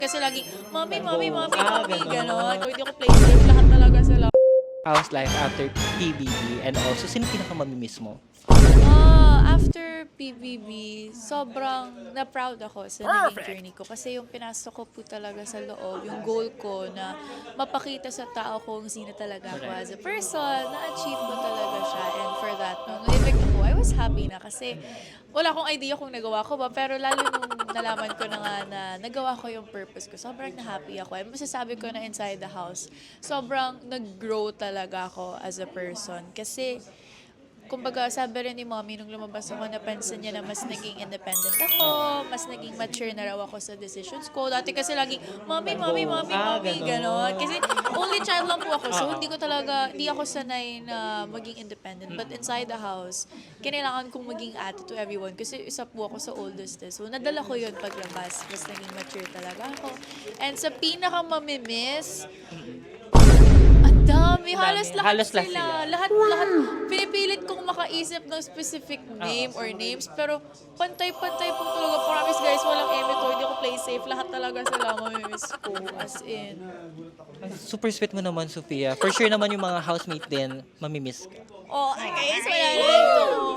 Kasi lagi, "Mommy, mommy, mommy, mommy," gano'n. Kung hindi ako play safe, lahat talaga sila. How's life after PBB? And also, sino pinaka-mamimiss mo? After PBB, sobrang na-proud ako sa naging journey ko. Kasi yung pinasok ko po talaga sa loob, yung goal ko na mapakita sa tao kung sino talaga ako as a person, na-achieve ko talaga siya. And for that, nung na-evict ako, I was happy na kasi wala akong idea kung nagawa ko ba. Pero lalo nung nalaman ko na nga na nagawa ko yung purpose ko, sobrang na-happy ako. And masasabi ko na inside the house, sobrang nag-grow talaga ako as a person. Kasi kumbaga, sabi rin ni mommy nung lumabas ako, napansin niya na mas naging independent ako, mas naging mature na raw ako sa decisions ko. Dati kasi lagi, mommy, mommy, mommy, mommy, ganon. Kasi only child lang po ako, so hindi ako sanay na maging independent. But inside the house, kinailangan kong maging ate to everyone kasi isa po ako sa oldest. So nadala ko yun paglabas, mas naging mature talaga ako. And sa pinaka-mamimiss, ang dami, halos lahat Halos lahat sila. sila. Lahat, pinipilit kong makaisip ng specific name or names, pero pantay-pantay po talaga. Promise guys, walang eme ko, hindi ako play safe. Lahat talaga sila mamimiss ko, as in. Super sweet mo naman, Sofia. For sure naman yung mga housemate din, mamimiss ka. Oh, ay guys, wala na ito.